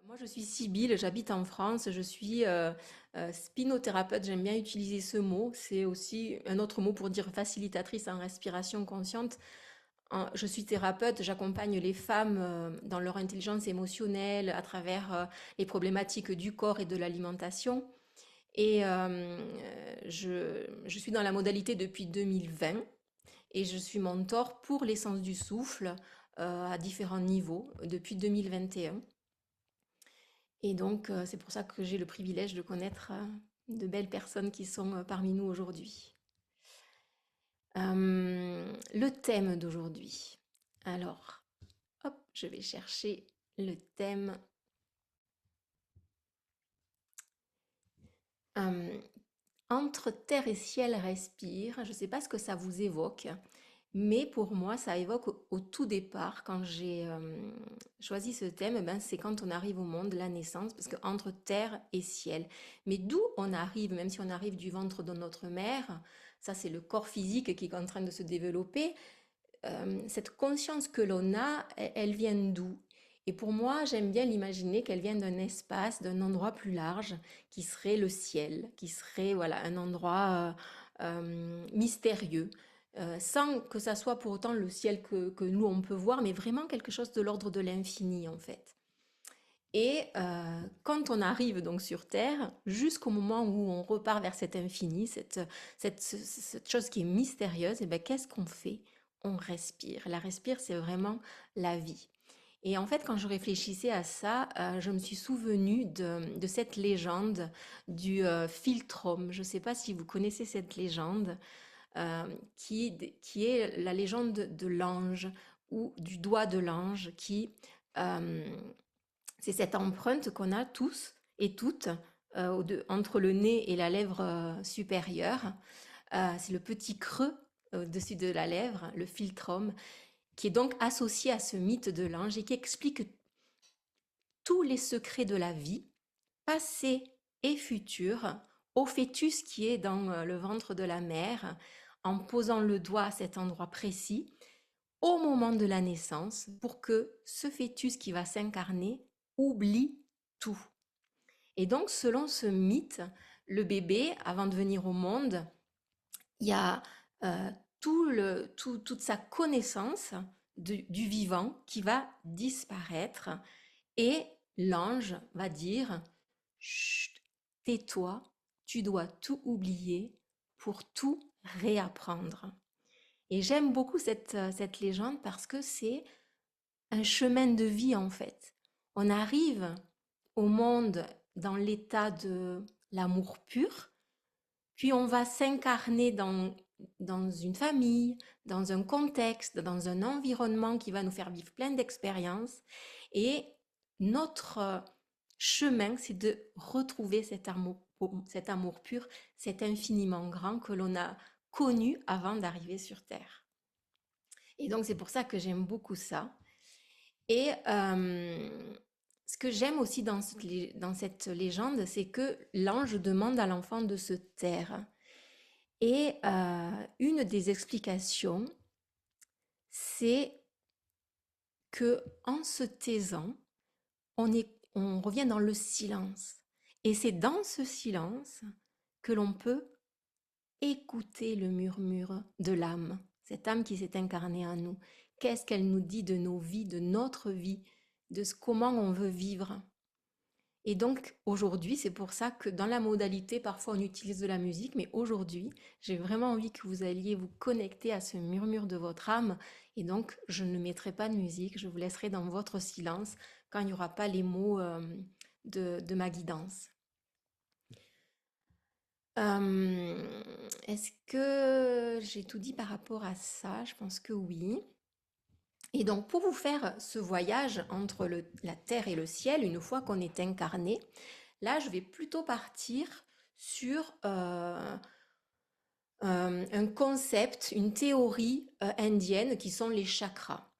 Moi, je suis Sybille, j'habite en France, je suis spinothérapeute, j'aime bien utiliser ce mot. C'est aussi un autre mot pour dire facilitatrice en respiration consciente. Je suis thérapeute, j'accompagne les femmes dans leur intelligence émotionnelle à travers les problématiques du corps et de l'alimentation. Et je suis dans la modalité depuis 2020 et je suis mentor pour l'essence du souffle à différents niveaux depuis 2021. Et donc, c'est pour ça que j'ai le privilège de connaître de belles personnes qui sont parmi nous aujourd'hui. Le thème d'aujourd'hui. Alors, hop, je vais chercher le thème. Euh, Entre terre et ciel respire. Je ne sais pas ce que ça vous évoque, mais pour moi, ça évoque au tout départ, quand j'ai choisi ce thème, ben, c'est quand on arrive au monde, la naissance, parce que entre terre et ciel. Mais d'où on arrive, même si on arrive du ventre de notre mère, ça c'est le corps physique qui est en train de se développer, cette conscience que l'on a, elle vient d'où? Et pour moi, j'aime bien l'imaginer qu'elle vient d'un espace, d'un endroit plus large, qui serait le ciel, qui serait voilà un endroit mystérieux, sans que ça soit pour autant le ciel que nous on peut voir, mais vraiment quelque chose de l'ordre de l'infini en fait. Et quand on arrive donc sur Terre, jusqu'au moment où on repart vers cet infini, cette chose qui est mystérieuse, et ben, qu'est-ce qu'on fait? On respire. La respire, c'est vraiment la vie. Et en fait, quand je réfléchissais à ça, je me suis souvenue de cette légende du philtrum. Je ne sais pas si vous connaissez cette légende, qui est la légende de l'ange ou du doigt de l'ange qui... euh, c'est cette empreinte qu'on a tous et toutes entre le nez et la lèvre supérieure. C'est le petit creux au-dessus de la lèvre, le philtrum, qui est donc associé à ce mythe de l'ange et qui explique tous les secrets de la vie, passé et futur, au fœtus qui est dans le ventre de la mère, en posant le doigt à cet endroit précis, au moment de la naissance, pour que ce fœtus qui va s'incarner oublie tout. Et donc, selon ce mythe, le bébé, avant de venir au monde, il y a euh, toute sa connaissance du vivant qui va disparaître et l'ange va dire, chut, tais-toi, tu dois tout oublier pour tout réapprendre. Et j'aime beaucoup cette légende parce que c'est un chemin de vie en fait. On arrive au monde dans l'état de l'amour pur, puis on va s'incarner dans une famille, dans un contexte, dans un environnement qui va nous faire vivre plein d'expériences. Et notre chemin, c'est de retrouver cet amour pur, cet infiniment grand que l'on a connu avant d'arriver sur Terre. Et donc c'est pour ça que j'aime beaucoup ça. Et ce que j'aime aussi dans cette légende, c'est que l'ange demande à l'enfant de se taire. Et une des explications, c'est que en se taisant, on revient dans le silence. Et c'est dans ce silence que l'on peut écouter le murmure de l'âme, cette âme qui s'est incarnée en nous. Qu'est-ce qu'elle nous dit de nos vies, de notre vie, comment on veut vivre. Et donc aujourd'hui, c'est pour ça que dans la modalité, parfois on utilise de la musique, mais aujourd'hui, j'ai vraiment envie que vous alliez vous connecter à ce murmure de votre âme. Et donc, je ne mettrai pas de musique, je vous laisserai dans votre silence quand il n'y aura pas les mots de ma guidance. Est-ce que j'ai tout dit par rapport à ça? Je pense que oui. Et donc, pour vous faire ce voyage entre la terre et le ciel, une fois qu'on est incarné, là, je vais plutôt partir sur un concept, une théorie indienne qui sont les chakras.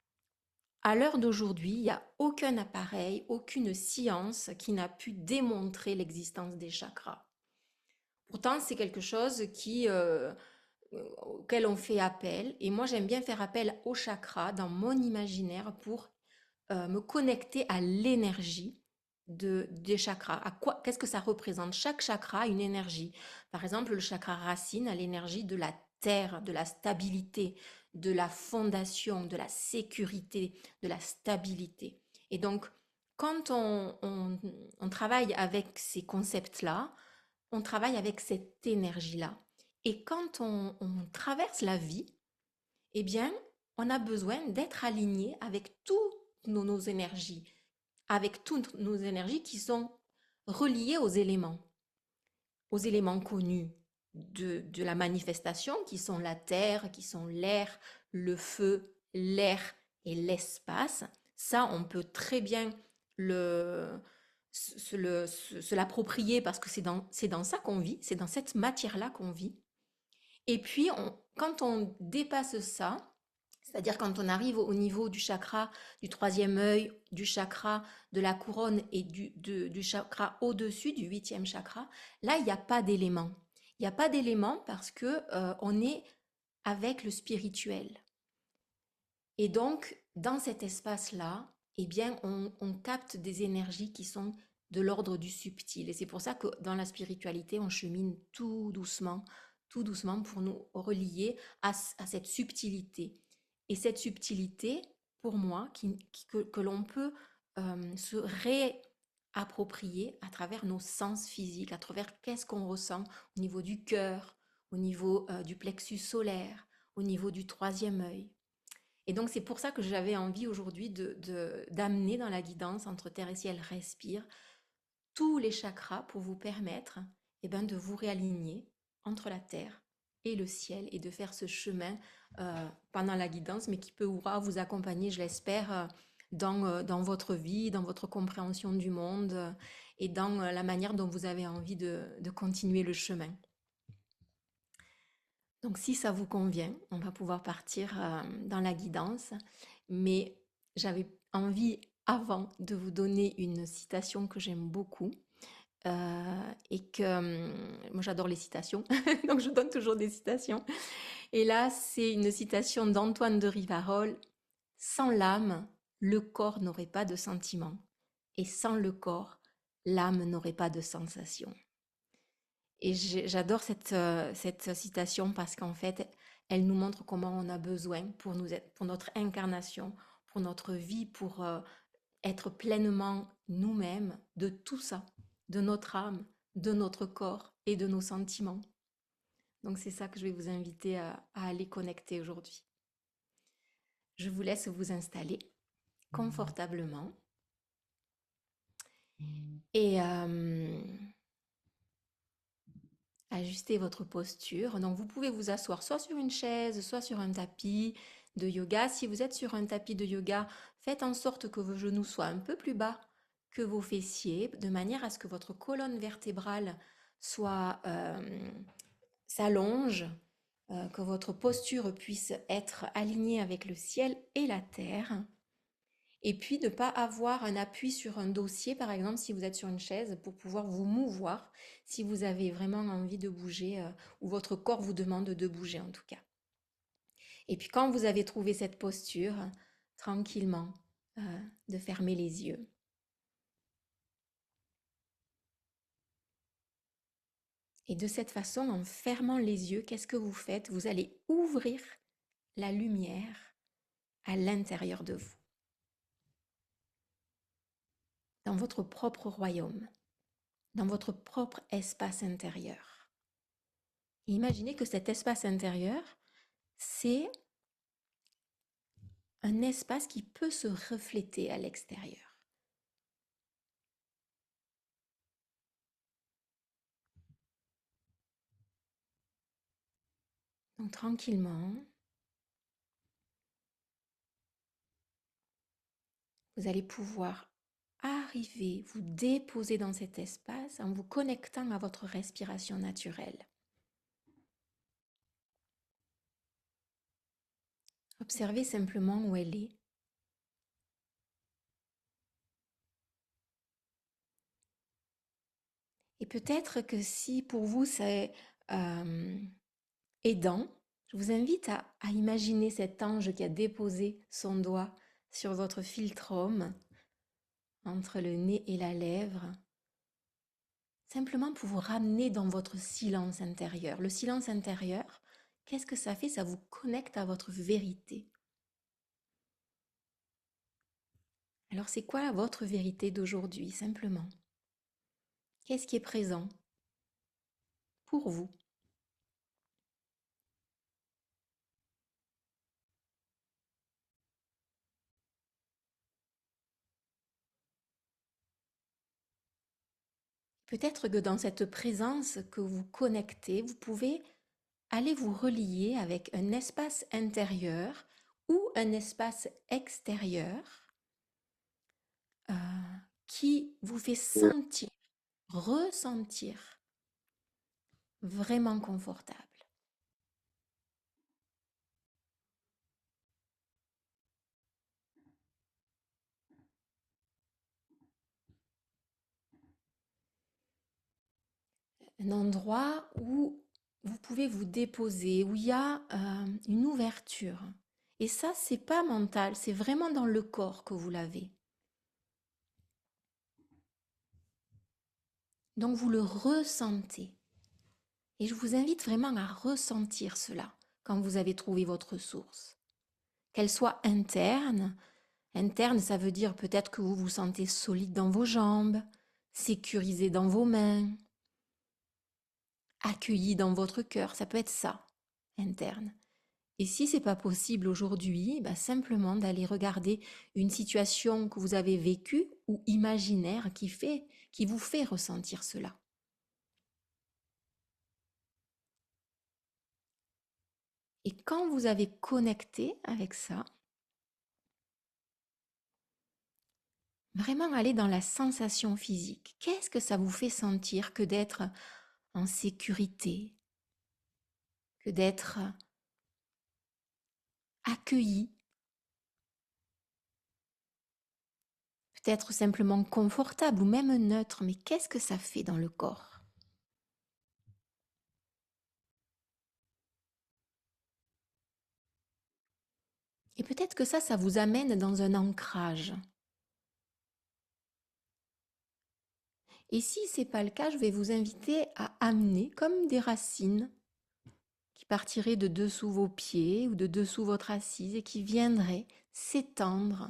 À l'heure d'aujourd'hui, il n'y a aucun appareil, aucune science qui n'a pu démontrer l'existence des chakras. Pourtant, c'est quelque chose auquel on fait appel. Et moi, j'aime bien faire appel aux chakras dans mon imaginaire pour me connecter à l'énergie des chakras. Qu'est-ce que ça représente? Chaque chakra a une énergie. Par exemple, le chakra racine a l'énergie de la terre, de la stabilité, de la fondation, de la sécurité, de la stabilité. Et donc, quand on travaille avec ces concepts-là, on travaille avec cette énergie-là. Et quand on traverse la vie, eh bien, on a besoin d'être aligné avec toutes nos énergies, avec toutes nos énergies qui sont reliées aux éléments connus de la manifestation, qui sont la terre, qui sont l'air, le feu, l'air et l'espace. Ça, on peut très bien le, se l'approprier parce que c'est dans ça qu'on vit, c'est dans cette matière-là qu'on vit. Et puis, quand on dépasse ça, c'est-à-dire quand on arrive au niveau du chakra du troisième œil, du chakra de la couronne et du chakra au-dessus, du huitième chakra, là, il n'y a pas d'élément. Il n'y a pas d'élément parce que on est avec le spirituel. Et donc, dans cet espace-là, eh bien, on capte des énergies qui sont de l'ordre du subtil. Et c'est pour ça que dans la spiritualité, on chemine tout doucement pour nous relier à cette subtilité. Et cette subtilité, pour moi, que l'on peut se réapproprier à travers nos sens physiques, à travers qu'est-ce qu'on ressent au niveau du cœur, au niveau du plexus solaire, au niveau du troisième œil. Et donc, c'est pour ça que j'avais envie aujourd'hui d'amener dans la guidance entre terre et ciel, respire, tous les chakras pour vous permettre de vous réaligner entre la terre et le ciel et de faire ce chemin pendant la guidance, mais qui pourra vous accompagner, je l'espère, dans votre vie, dans votre compréhension du monde et dans la manière dont vous avez envie de continuer le chemin. Donc si ça vous convient, on va pouvoir partir dans la guidance. Mais j'avais envie avant de vous donner une citation que j'aime beaucoup. Et que moi j'adore les citations, donc je donne toujours des citations. Et là, c'est une citation d'Antoine de Rivarol. Sans l'âme, le corps n'aurait pas de sentiment. Et sans le corps, l'âme n'aurait pas de sensation. Et j'adore cette citation parce qu'en fait, elle nous montre comment on a besoin pour notre incarnation, pour notre vie, pour être pleinement nous-mêmes de tout ça, de notre âme, de notre corps et de nos sentiments. Donc c'est ça que je vais vous inviter à aller connecter aujourd'hui. Je vous laisse vous installer confortablement et ajuster votre posture. Donc vous pouvez vous asseoir soit sur une chaise, soit sur un tapis de yoga. Si vous êtes sur un tapis de yoga, faites en sorte que vos genoux soient un peu plus bas que vos fessiers, de manière à ce que votre colonne vertébrale s'allonge, que votre posture puisse être alignée avec le ciel et la terre. Et puis ne pas avoir un appui sur un dossier, par exemple, si vous êtes sur une chaise, pour pouvoir vous mouvoir, si vous avez vraiment envie de bouger, ou votre corps vous demande de bouger en tout cas. Et puis quand vous avez trouvé cette posture, tranquillement, de fermer les yeux. Et de cette façon, en fermant les yeux, qu'est-ce que vous faites? Vous allez ouvrir la lumière à l'intérieur de vous, dans votre propre royaume, dans votre propre espace intérieur. Et imaginez que cet espace intérieur, c'est un espace qui peut se refléter à l'extérieur. Donc tranquillement, vous allez pouvoir arriver, vous déposer dans cet espace en vous connectant à votre respiration naturelle. Observez simplement où elle est. Et peut-être que si pour vous c'est aidant, je vous invite à imaginer cet ange qui a déposé son doigt sur votre philtrome entre le nez et la lèvre, simplement pour vous ramener dans votre silence intérieur. Le silence intérieur, qu'est-ce que ça fait? Ça vous connecte à votre vérité. Alors c'est quoi votre vérité d'aujourd'hui, simplement? Qu'est-ce qui est présent pour vous? Peut-être que dans cette présence que vous connectez, vous pouvez aller vous relier avec un espace intérieur ou un espace extérieur euh, qui vous fait sentir, ressentir vraiment confortable. Un endroit où vous pouvez vous déposer, où il y a une ouverture. Et ça, c'est pas mental, c'est vraiment dans le corps que vous l'avez. Donc vous le ressentez. Et je vous invite vraiment à ressentir cela quand vous avez trouvé votre source. Qu'elle soit interne. Interne, ça veut dire peut-être que vous vous sentez solide dans vos jambes, sécurisé dans vos mains, accueilli dans votre cœur. Ça peut être ça, interne. Et si c'est pas possible aujourd'hui, bah simplement d'aller regarder une situation que vous avez vécue ou imaginaire qui vous fait ressentir cela. Et quand vous avez connecté avec ça, vraiment aller dans la sensation physique. Qu'est-ce que ça vous fait sentir que d'être en sécurité, que d'être accueilli, peut-être simplement confortable ou même neutre, mais qu'est-ce que ça fait dans le corps? Et peut-être que ça vous amène dans un ancrage. Et si ce n'est pas le cas, je vais vous inviter à amener comme des racines qui partiraient de dessous vos pieds ou de dessous votre assise et qui viendraient s'étendre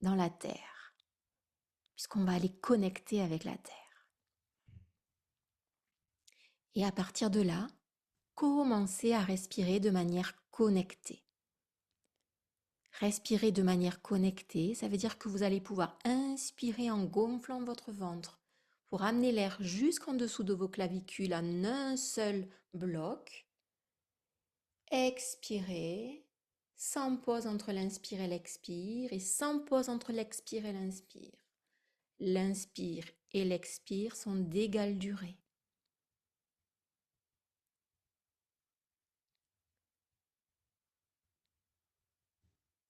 dans la terre, puisqu'on va aller connecter avec la terre. Et à partir de là, commencez à respirer de manière connectée. Respirer de manière connectée, ça veut dire que vous allez pouvoir inspirer en gonflant votre ventre pour amener l'air jusqu'en dessous de vos clavicules en un seul bloc. Expirez, sans pause entre l'inspire et l'expire, et sans pause entre l'expire et l'inspire. L'inspire et l'expire sont d'égale durée.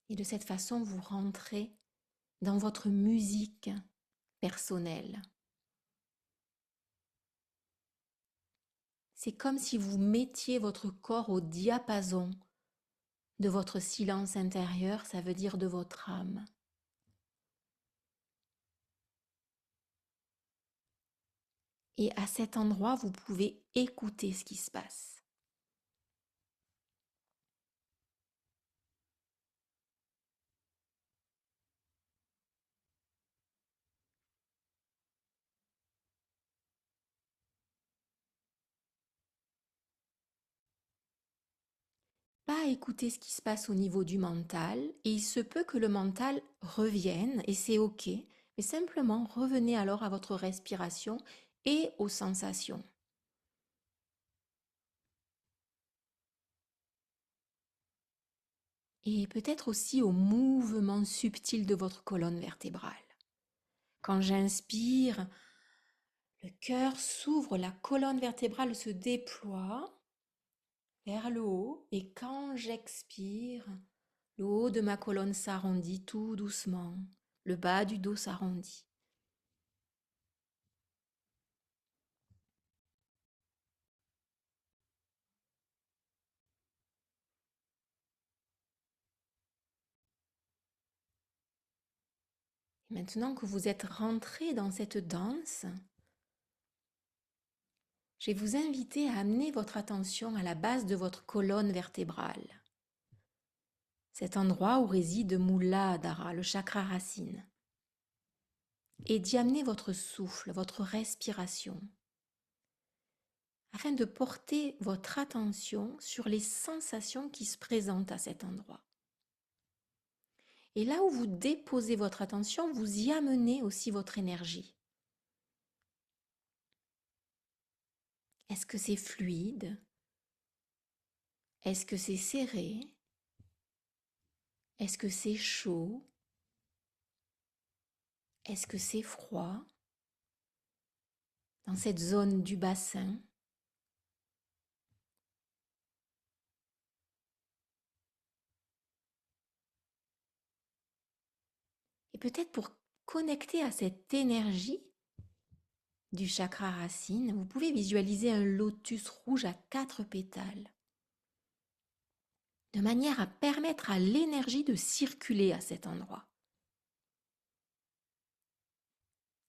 Et de cette façon, vous rentrez dans votre musique personnelle. C'est comme si vous mettiez votre corps au diapason de votre silence intérieur, ça veut dire de votre âme. Et à cet endroit, vous pouvez écouter ce qui se passe. Pas écouter ce qui se passe au niveau du mental, et il se peut que le mental revienne, et c'est ok, mais simplement revenez alors à votre respiration et aux sensations. Et peut-être aussi au mouvement subtil de votre colonne vertébrale. Quand j'inspire, le cœur s'ouvre, la colonne vertébrale se déploie vers le haut, et quand j'expire, le haut de ma colonne s'arrondit tout doucement, le bas du dos s'arrondit. Maintenant que vous êtes rentré dans cette danse, je vais vous inviter à amener votre attention à la base de votre colonne vertébrale, cet endroit où réside Muladhara, le chakra racine, et d'y amener votre souffle, votre respiration, afin de porter votre attention sur les sensations qui se présentent à cet endroit. Et là où vous déposez votre attention, vous y amenez aussi votre énergie. Est-ce que c'est fluide? Est-ce que c'est serré? Est-ce que c'est chaud? Est-ce que c'est froid? Dans cette zone du bassin, et peut-être pour connecter à cette énergie du chakra racine, vous pouvez visualiser un lotus rouge à 4 pétales, de manière à permettre à l'énergie de circuler à cet endroit.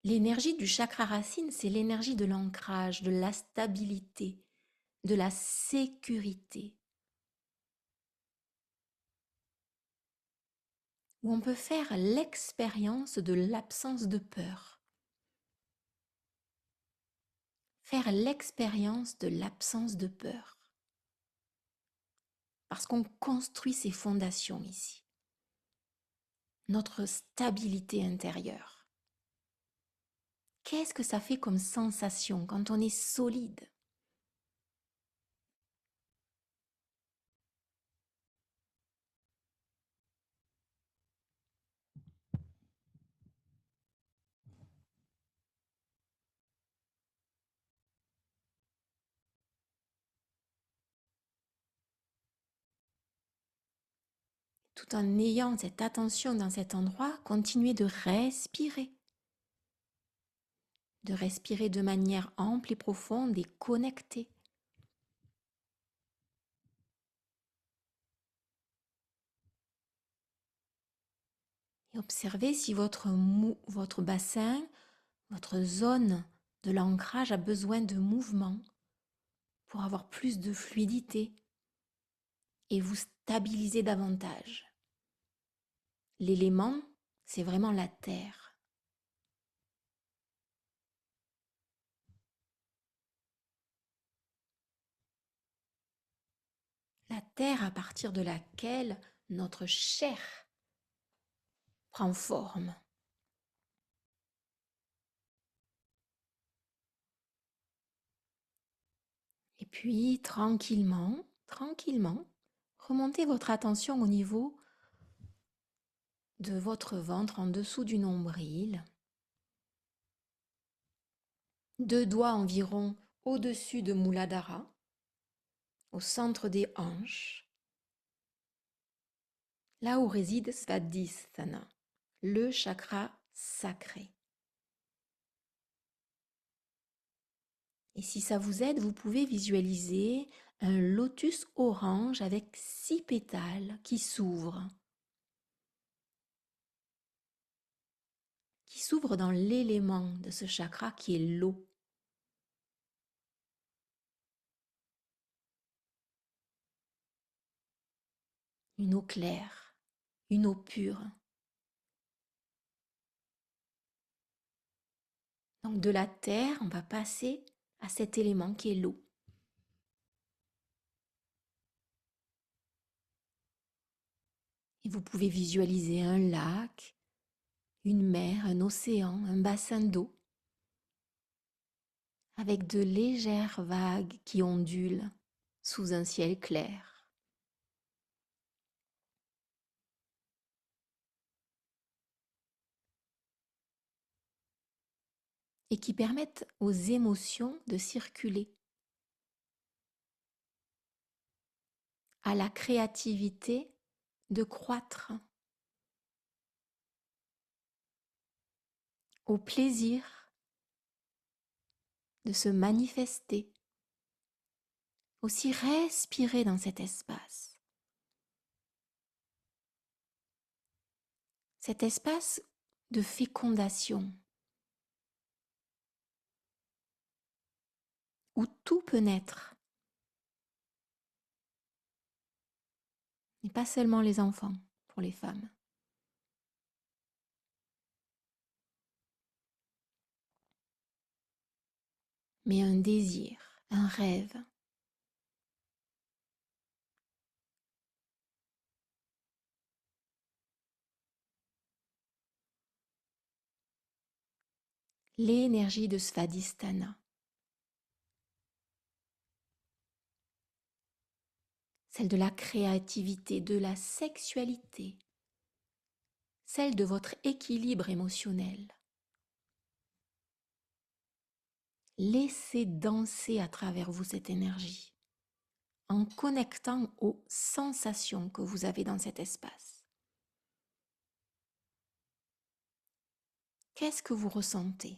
L'énergie du chakra racine, c'est l'énergie de l'ancrage, de la stabilité, de la sécurité, où on peut faire l'expérience de l'absence de peur, faire l'expérience de l'absence de peur, parce qu'on construit ses fondations ici, notre stabilité intérieure. Qu'est-ce que ça fait comme sensation quand on est solide? Tout en ayant cette attention dans cet endroit, continuez de respirer de manière ample et profonde et connectée. Et observez si votre bassin, votre zone de l'ancrage a besoin de mouvement pour avoir plus de fluidité et vous stabiliser davantage. L'élément, c'est vraiment la terre. La terre à partir de laquelle notre chair prend forme. Et puis, tranquillement, remontez votre attention au niveau de votre ventre en dessous du nombril. 2 doigts environ au-dessus de Muladhara, au centre des hanches, là où réside Svadhisthana, le chakra sacré. Et si ça vous aide, vous pouvez visualiser un lotus orange avec 6 pétales qui s'ouvrent dans l'élément de ce chakra qui est l'eau. Une eau claire, une eau pure. Donc de la terre, on va passer à cet élément qui est l'eau. Et vous pouvez visualiser un lac, une mer, un océan, un bassin d'eau, avec de légères vagues qui ondulent sous un ciel clair. Et qui permettent aux émotions de circuler, à la créativité de croître, au plaisir de se manifester. Aussi respirer dans cet espace. Cet espace de fécondation, où tout peut naître, et pas seulement les enfants pour les femmes. Mais un désir, un rêve. L'énergie de Svadhisthana, celle de la créativité, de la sexualité, celle de votre équilibre émotionnel. Laissez danser à travers vous cette énergie, en connectant aux sensations que vous avez dans cet espace. Qu'est-ce que vous ressentez?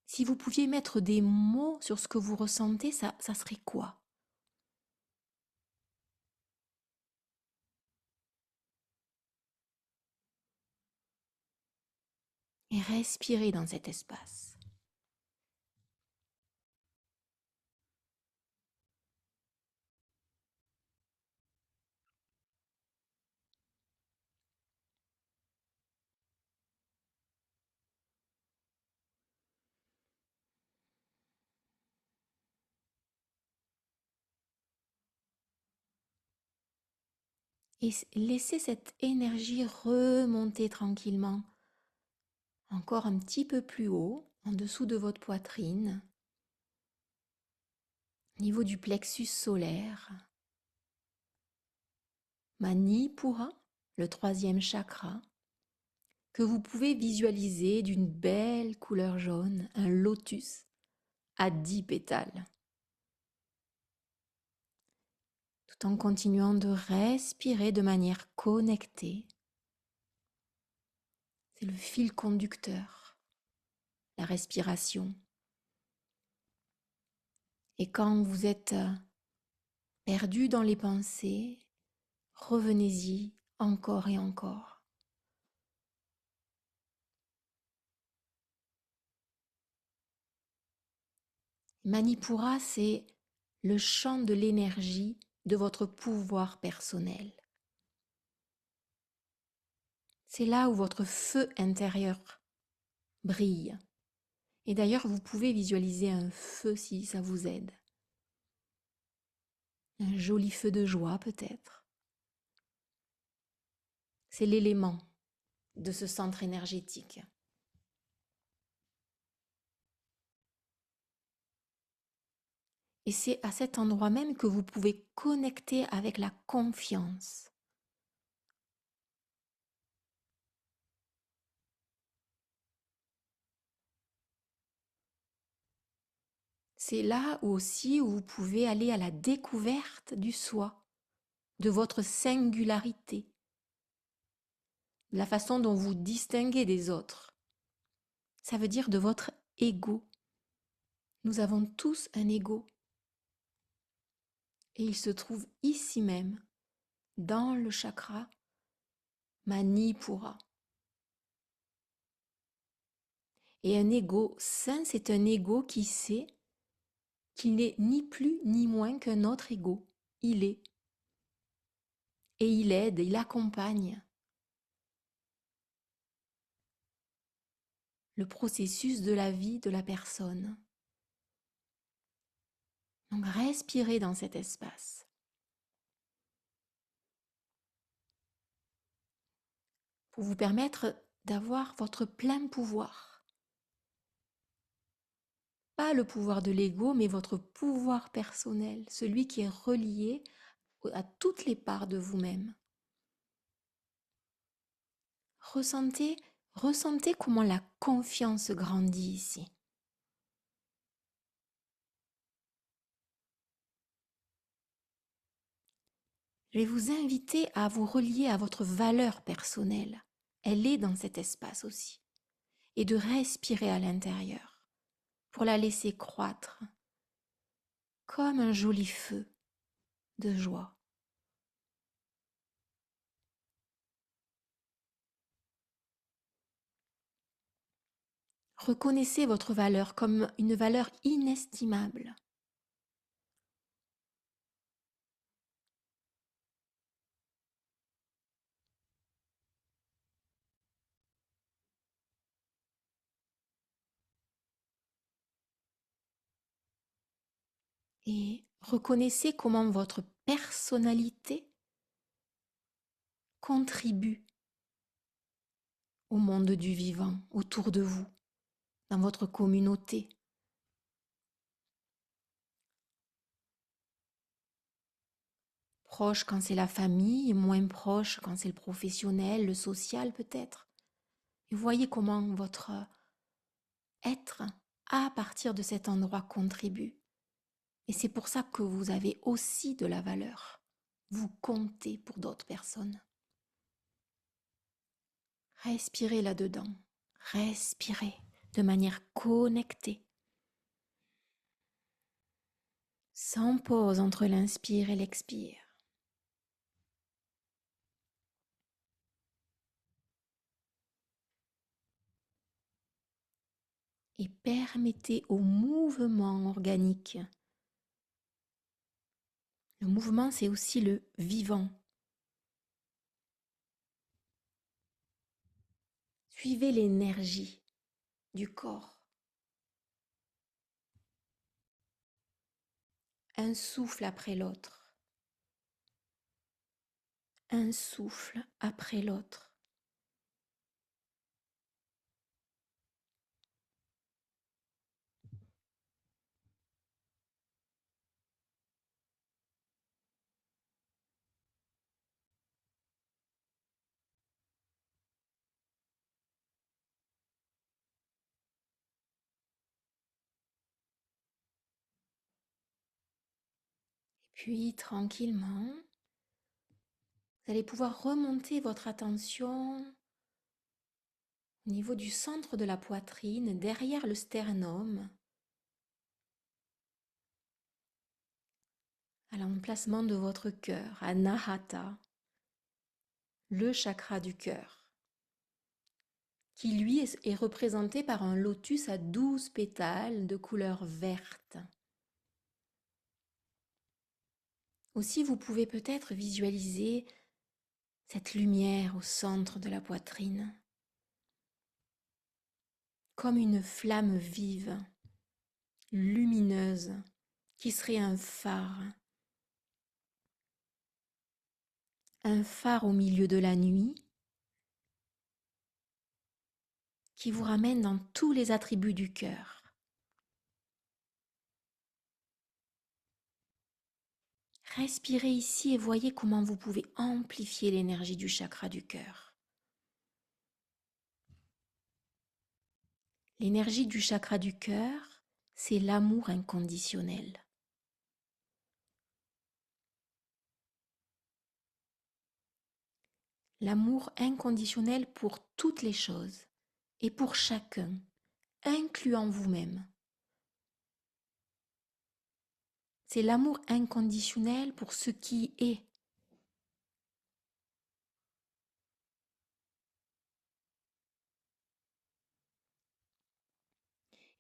Si vous pouviez mettre des mots sur ce que vous ressentez, ça serait quoi? Et respirez dans cet espace. Et laissez cette énergie remonter tranquillement, encore un petit peu plus haut, en dessous de votre poitrine, au niveau du plexus solaire, Manipura, le troisième chakra, que vous pouvez visualiser d'une belle couleur jaune, un lotus à 10 pétales. Tout en continuant de respirer de manière connectée. C'est le fil conducteur, la respiration. Et quand vous êtes perdu dans les pensées, revenez-y encore et encore. Manipura, c'est le champ de l'énergie de votre pouvoir personnel. C'est là où votre feu intérieur brille. Et d'ailleurs, vous pouvez visualiser un feu si ça vous aide. Un joli feu de joie peut-être. C'est l'élément de ce centre énergétique. Et c'est à cet endroit même que vous pouvez connecter avec la confiance. C'est là aussi où vous pouvez aller à la découverte du soi, de votre singularité, de la façon dont vous distinguez des autres. Ça veut dire de votre ego. Nous avons tous un ego. Et il se trouve ici même, dans le chakra Manipura. Et un ego sain, c'est un ego qui sait qu'il n'est ni plus ni moins qu'un autre ego. Il est. Et il aide, il accompagne le processus de la vie de la personne. Donc respirez dans cet espace. Pour vous permettre d'avoir votre plein pouvoir. Pas le pouvoir de l'ego, mais votre pouvoir personnel, celui qui est relié à toutes les parts de vous-même. Ressentez comment la confiance grandit ici. Je vais vous inviter à vous relier à votre valeur personnelle. Elle est dans cet espace aussi. Et de respirer à l'intérieur pour la laisser croître comme un joli feu de joie. Reconnaissez votre valeur comme une valeur inestimable. Et reconnaissez comment votre personnalité contribue au monde du vivant autour de vous, dans votre communauté. Proche quand c'est la famille, moins proche quand c'est le professionnel, le social peut-être. Et voyez comment votre être à partir de cet endroit contribue. Et c'est pour ça que vous avez aussi de la valeur. Vous comptez pour d'autres personnes. Respirez là-dedans. Respirez de manière connectée. Sans pause entre l'inspire et l'expire. Et permettez au mouvement organique. Le mouvement, c'est aussi le vivant. Suivez l'énergie du corps. Un souffle après l'autre. Un souffle après l'autre. Puis tranquillement, vous allez pouvoir remonter votre attention au niveau du centre de la poitrine, derrière le sternum, à l'emplacement de votre cœur, à Nahata, le chakra du cœur, qui lui est représenté par un lotus à 12 pétales de couleur verte. Aussi, vous pouvez peut-être visualiser cette lumière au centre de la poitrine, comme une flamme vive, lumineuse, qui serait un phare au milieu de la nuit, qui vous ramène dans tous les attributs du cœur. Respirez ici et voyez comment vous pouvez amplifier l'énergie du chakra du cœur. L'énergie du chakra du cœur, c'est l'amour inconditionnel. L'amour inconditionnel pour toutes les choses et pour chacun, incluant vous-même. C'est l'amour inconditionnel pour ce qui est.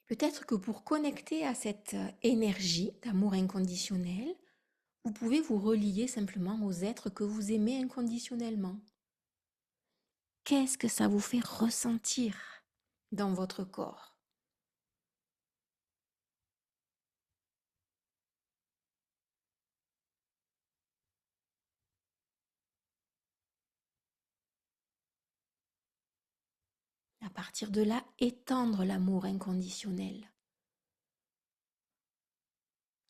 Peut-être que pour connecter à cette énergie d'amour inconditionnel, vous pouvez vous relier simplement aux êtres que vous aimez inconditionnellement. Qu'est-ce que ça vous fait ressentir dans votre corps? À partir de là, étendre l'amour inconditionnel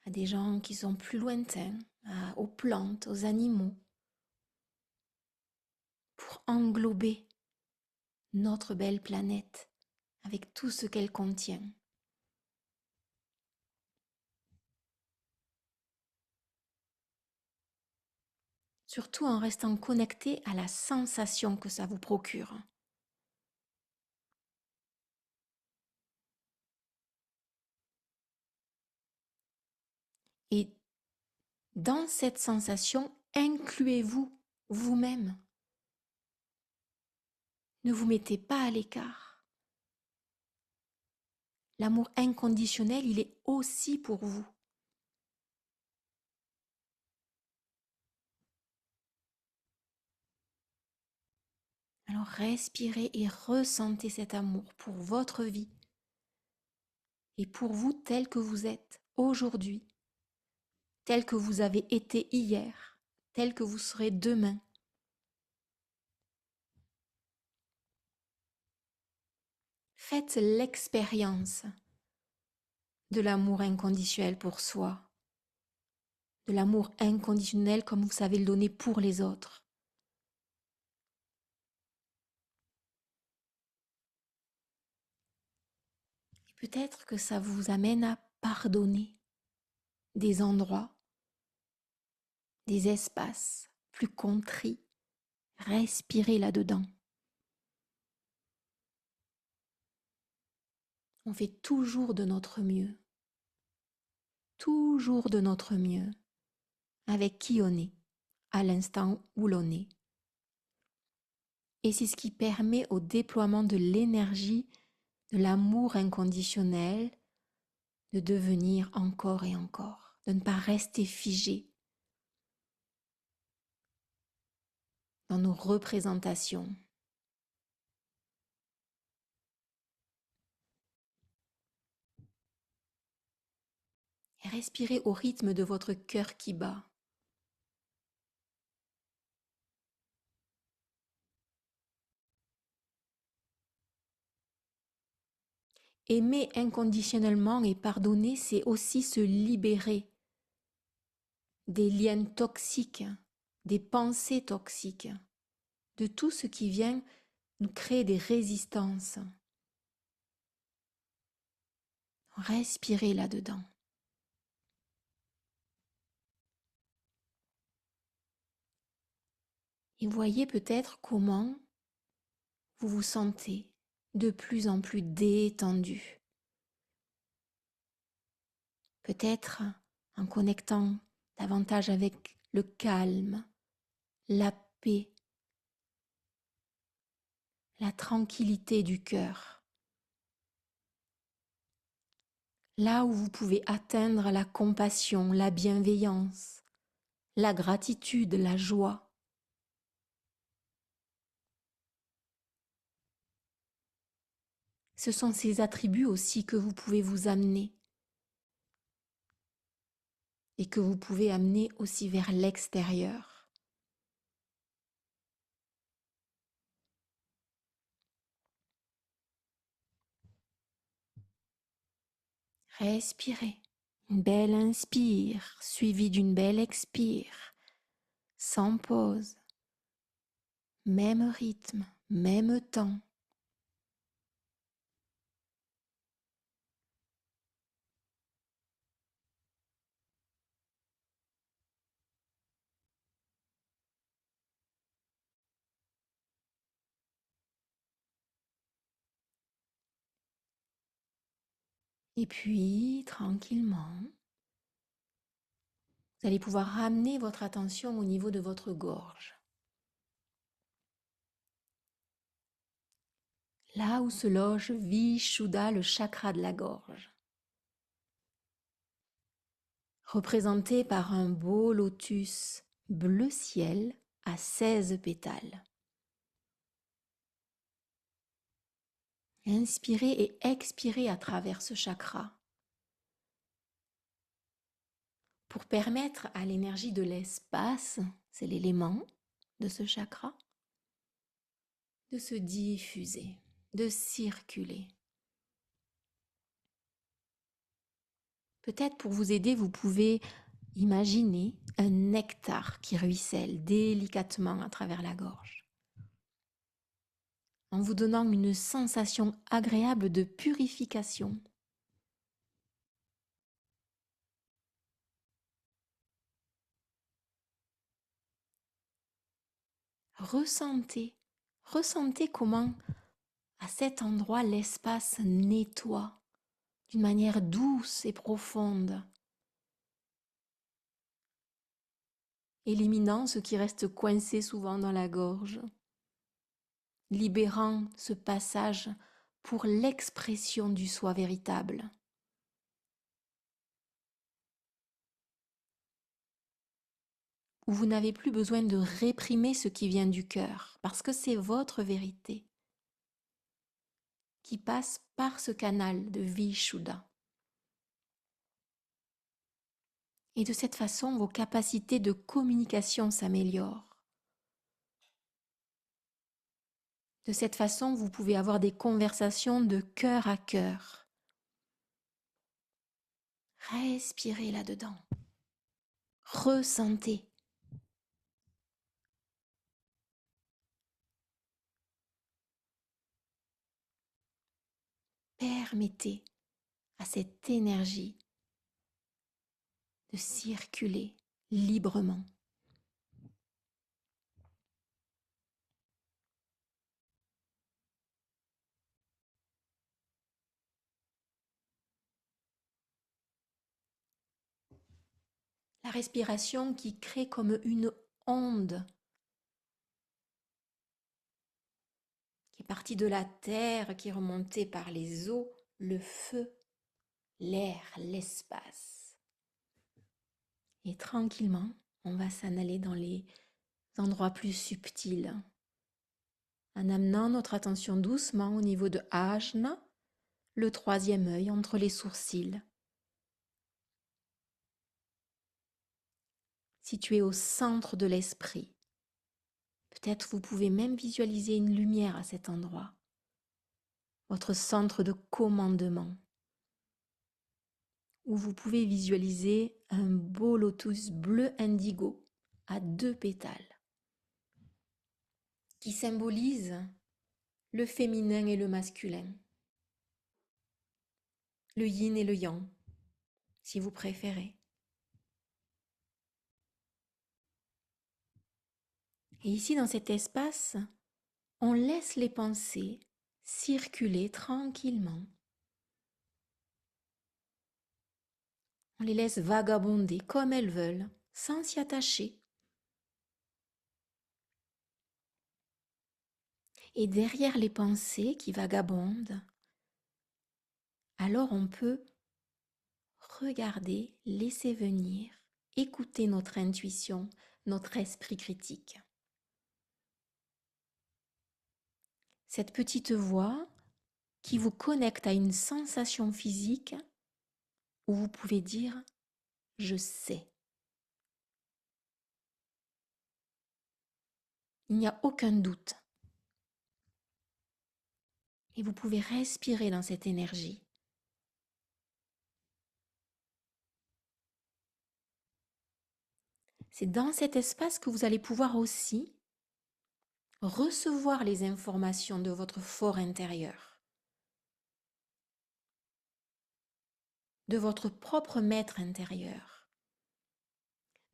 à des gens qui sont plus lointains, aux plantes, aux animaux, pour englober notre belle planète avec tout ce qu'elle contient. Surtout en restant connecté à la sensation que ça vous procure. Et dans cette sensation, incluez-vous vous-même. Ne vous mettez pas à l'écart. L'amour inconditionnel, il est aussi pour vous. Alors respirez et ressentez cet amour pour votre vie et pour vous tel que vous êtes aujourd'hui, tel que vous avez été hier, tel que vous serez demain. Faites l'expérience de l'amour inconditionnel pour soi, de l'amour inconditionnel comme vous savez le donner pour les autres. Et peut-être que ça vous amène à pardonner des endroits, des espaces plus contrits. Respirez là-dedans. On fait toujours de notre mieux, toujours de notre mieux, avec qui on est, à l'instant où l'on est. Et c'est ce qui permet au déploiement de l'énergie, de l'amour inconditionnel, de devenir encore et encore, de ne pas rester figé dans nos représentations. Et respirez au rythme de votre cœur qui bat. Aimer inconditionnellement et pardonner, c'est aussi se libérer des liens toxiques, des pensées toxiques, de tout ce qui vient nous créer des résistances. Respirez là-dedans. Et voyez peut-être comment vous vous sentez de plus en plus détendu. Peut-être en connectant davantage avec le calme, la paix, la tranquillité du cœur. Là où vous pouvez atteindre la compassion, la bienveillance, la gratitude, la joie. Ce sont ces attributs aussi que vous pouvez vous amener et que vous pouvez amener aussi vers l'extérieur. Respirez. Une belle inspire suivie d'une belle expire, sans pause, même rythme, même temps. Et puis, tranquillement, vous allez pouvoir ramener votre attention au niveau de votre gorge. Là où se loge Vishuddha, le chakra de la gorge, représenté par un beau lotus bleu ciel à 16 pétales. Inspirez et expirez à travers ce chakra pour permettre à l'énergie de l'espace, c'est l'élément de ce chakra, de se diffuser, de circuler. Peut-être pour vous aider, vous pouvez imaginer un nectar qui ruisselle délicatement à travers la gorge, en vous donnant une sensation agréable de purification. Ressentez, ressentez comment à cet endroit l'espace nettoie d'une manière douce et profonde, éliminant ce qui reste coincé souvent dans la gorge, libérant ce passage pour l'expression du soi véritable, où vous n'avez plus besoin de réprimer ce qui vient du cœur, parce que c'est votre vérité qui passe par ce canal de Vishuddha. Et de cette façon, vos capacités de communication s'améliorent. De cette façon, vous pouvez avoir des conversations de cœur à cœur. Respirez là-dedans. Ressentez. Permettez à cette énergie de circuler librement. La respiration qui crée comme une onde qui est partie de la terre, qui est remontée par les eaux, le feu, l'air, l'espace. Et tranquillement, on va s'en aller dans les endroits plus subtils, en amenant notre attention doucement au niveau de Ajna, le troisième œil entre les sourcils, situé au centre de l'esprit. Peut-être vous pouvez même visualiser une lumière à cet endroit, votre centre de commandement, où vous pouvez visualiser un beau lotus bleu indigo à 2 pétales, qui symbolise le féminin et le masculin, le yin et le yang, si vous préférez. Et ici, dans cet espace, on laisse les pensées circuler tranquillement. On les laisse vagabonder comme elles veulent, sans s'y attacher. Et derrière les pensées qui vagabondent, alors on peut regarder, laisser venir, écouter notre intuition, notre esprit critique. Cette petite voix qui vous connecte à une sensation physique où vous pouvez dire « je sais ». Il n'y a aucun doute. Et vous pouvez respirer dans cette énergie. C'est dans cet espace que vous allez pouvoir aussi recevoir les informations de votre fort intérieur, de votre propre maître intérieur,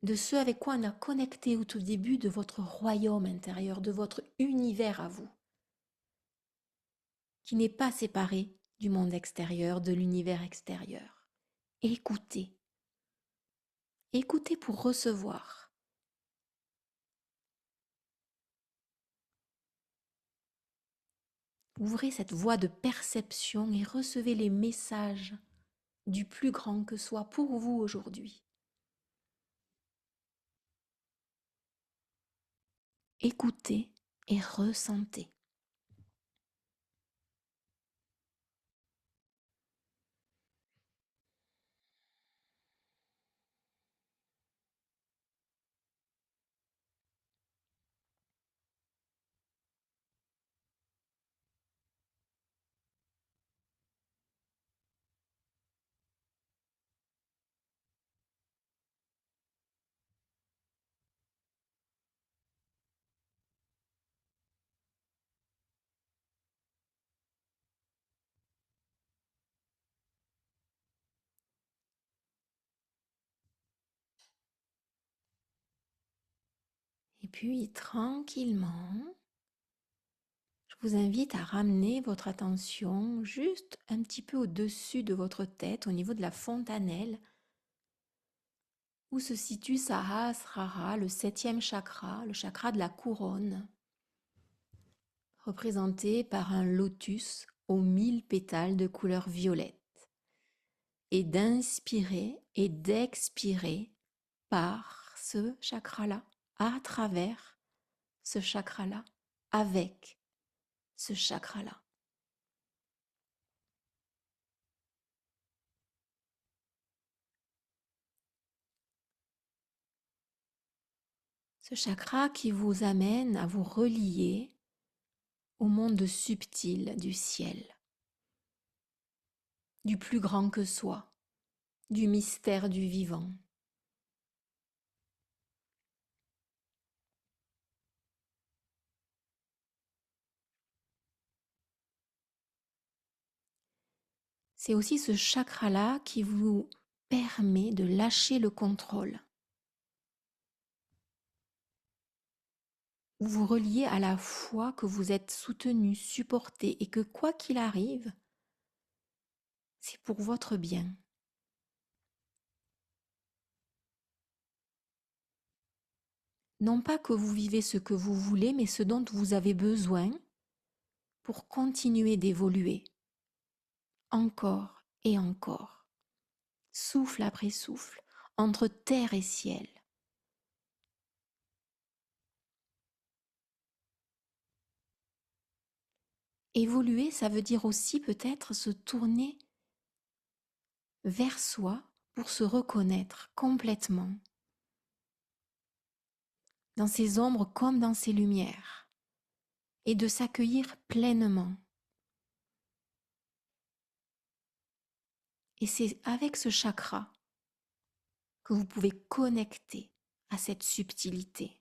de ce avec quoi on a connecté au tout début de votre royaume intérieur, de votre univers à vous, qui n'est pas séparé du monde extérieur, de l'univers extérieur. Écoutez. Écoutez pour recevoir. Ouvrez cette voie de perception et recevez les messages du plus grand que soit pour vous aujourd'hui. Écoutez et ressentez. Et puis tranquillement, je vous invite à ramener votre attention juste un petit peu au-dessus de votre tête, au niveau de la fontanelle, où se situe Sahasrara, le 7e chakra, le chakra de la couronne, représenté par un lotus aux 1000 pétales de couleur violette et d'inspirer et d'expirer par ce chakra-là, à travers ce chakra-là, avec ce chakra-là. Ce chakra qui vous amène à vous relier au monde subtil du ciel, du plus grand que soi, du mystère du vivant. C'est aussi ce chakra-là qui vous permet de lâcher le contrôle. Vous vous reliez à la foi que vous êtes soutenu, supporté et que quoi qu'il arrive, c'est pour votre bien. Non pas que vous vivez ce que vous voulez, mais ce dont vous avez besoin pour continuer d'évoluer. Encore et encore, souffle après souffle, entre terre et ciel. Évoluer, ça veut dire aussi peut-être se tourner vers soi pour se reconnaître complètement, dans ses ombres comme dans ses lumières, et de s'accueillir pleinement. Et c'est avec ce chakra que vous pouvez connecter à cette subtilité.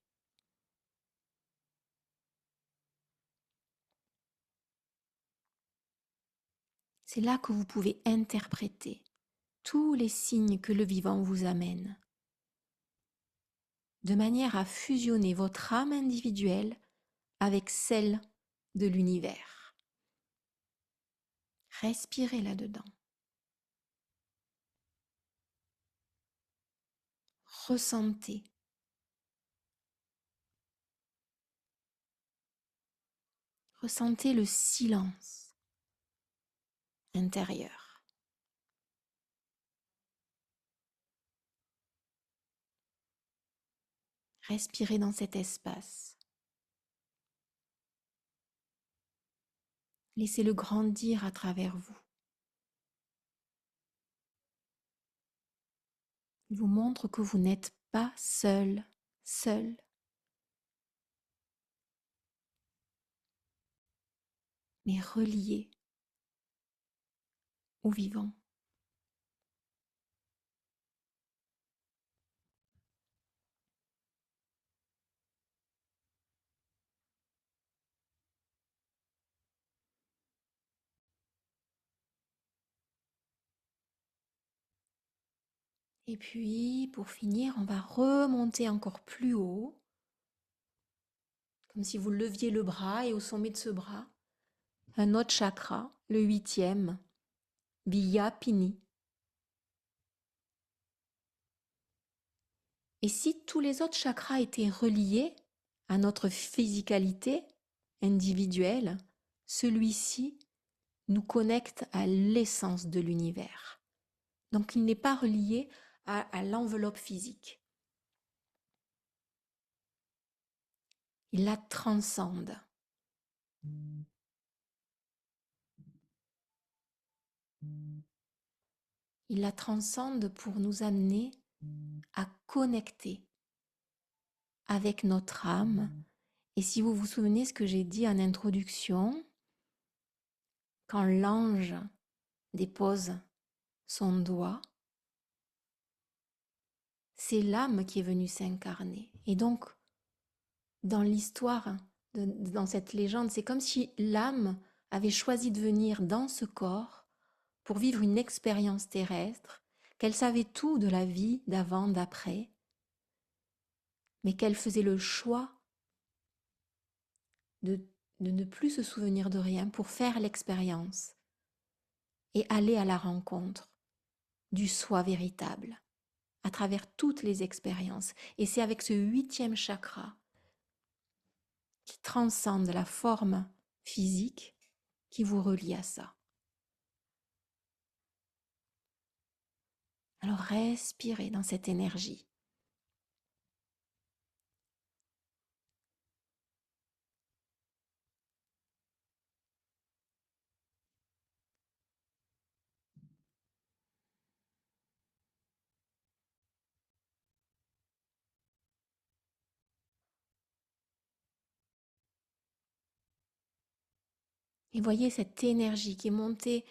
C'est là que vous pouvez interpréter tous les signes que le vivant vous amène, de manière à fusionner votre âme individuelle avec celle de l'univers. Respirez là-dedans. Ressentez. Ressentez le silence intérieur. Respirez dans cet espace. Laissez-le grandir à travers vous. Il vous montre que vous n'êtes pas seul, seul. Mais relié au vivant. Et puis, pour finir, on va remonter encore plus haut, comme si vous leviez le bras et au sommet de ce bras, un autre chakra, le 8e, Vijayapini. Et si tous les autres chakras étaient reliés à notre physicalité individuelle, celui-ci nous connecte à l'essence de l'univers. Donc il n'est pas relié à l'enveloppe physique. Il la transcende. Il la transcende pour nous amener à connecter avec notre âme. Et si vous vous souvenez ce que j'ai dit en introduction, quand l'ange dépose son doigt, c'est l'âme qui est venue s'incarner. Et donc, dans l'histoire, dans cette légende, c'est comme si l'âme avait choisi de venir dans ce corps pour vivre une expérience terrestre, qu'elle savait tout de la vie d'avant, d'après, mais qu'elle faisait le choix de, de ne plus se souvenir de rien pour faire l'expérience et aller à la rencontre du soi véritable à travers toutes les expériences. Et c'est avec ce 8e chakra qui transcende la forme physique qui vous relie à ça. Alors respirez dans cette énergie. Et voyez cette énergie qui est montée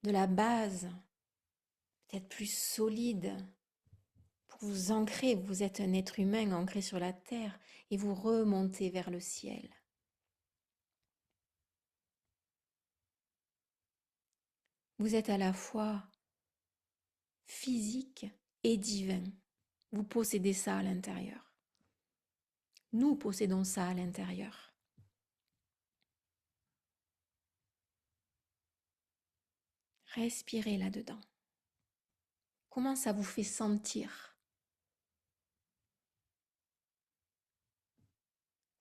de la base, peut-être plus solide, pour vous ancrer. Vous êtes un être humain ancré sur la terre et vous remontez vers le ciel. Vous êtes à la fois physique et divin. Vous possédez ça à l'intérieur. Nous possédons ça à l'intérieur. Respirez là-dedans. Comment ça vous fait sentir?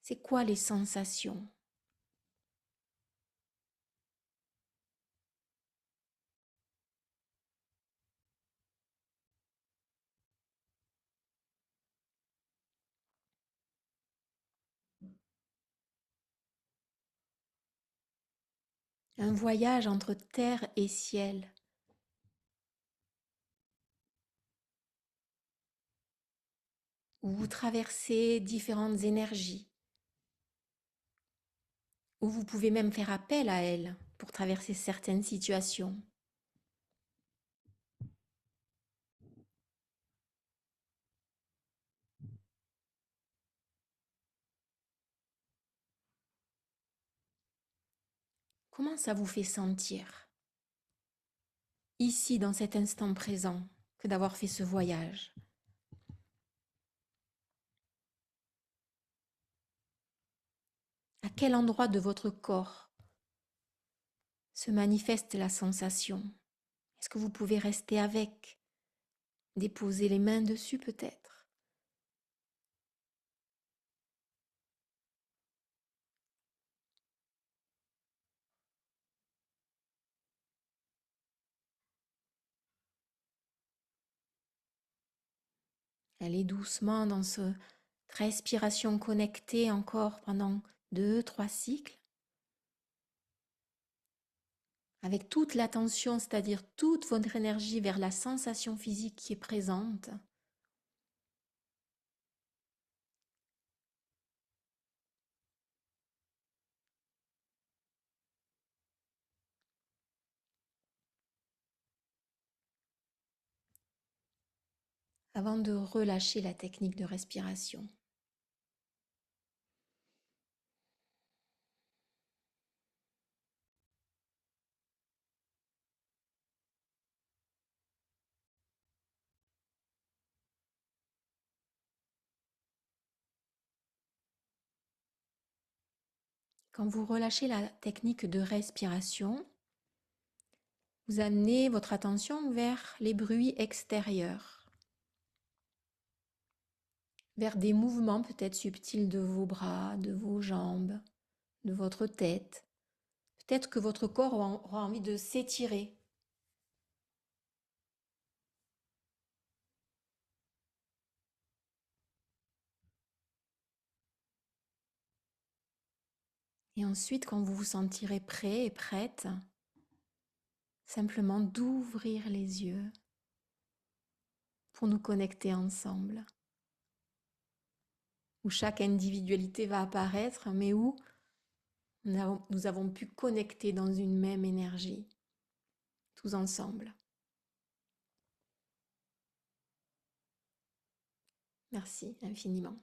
C'est quoi les sensations? Un voyage entre terre et ciel, où vous traversez différentes énergies, où vous pouvez même faire appel à elles pour traverser certaines situations. Comment ça vous fait sentir, ici dans cet instant présent, que d'avoir fait ce voyage? À quel endroit de votre corps se manifeste la sensation? Est-ce que vous pouvez rester avec, déposer les mains dessus peut-être? Allez doucement dans cette respiration connectée encore pendant 2, 3 cycles, avec toute l'attention, c'est-à-dire toute votre énergie vers la sensation physique qui est présente. Avant de relâcher la technique de respiration. Quand vous relâchez la technique de respiration, vous amenez votre attention vers les bruits extérieurs, vers des mouvements peut-être subtils de vos bras, de vos jambes, de votre tête. Peut-être que votre corps aura envie de s'étirer. Et ensuite, quand vous vous sentirez prêt et prête, simplement d'ouvrir les yeux pour nous connecter ensemble, où chaque individualité va apparaître, mais où nous avons pu connecter dans une même énergie, tous ensemble. Merci infiniment.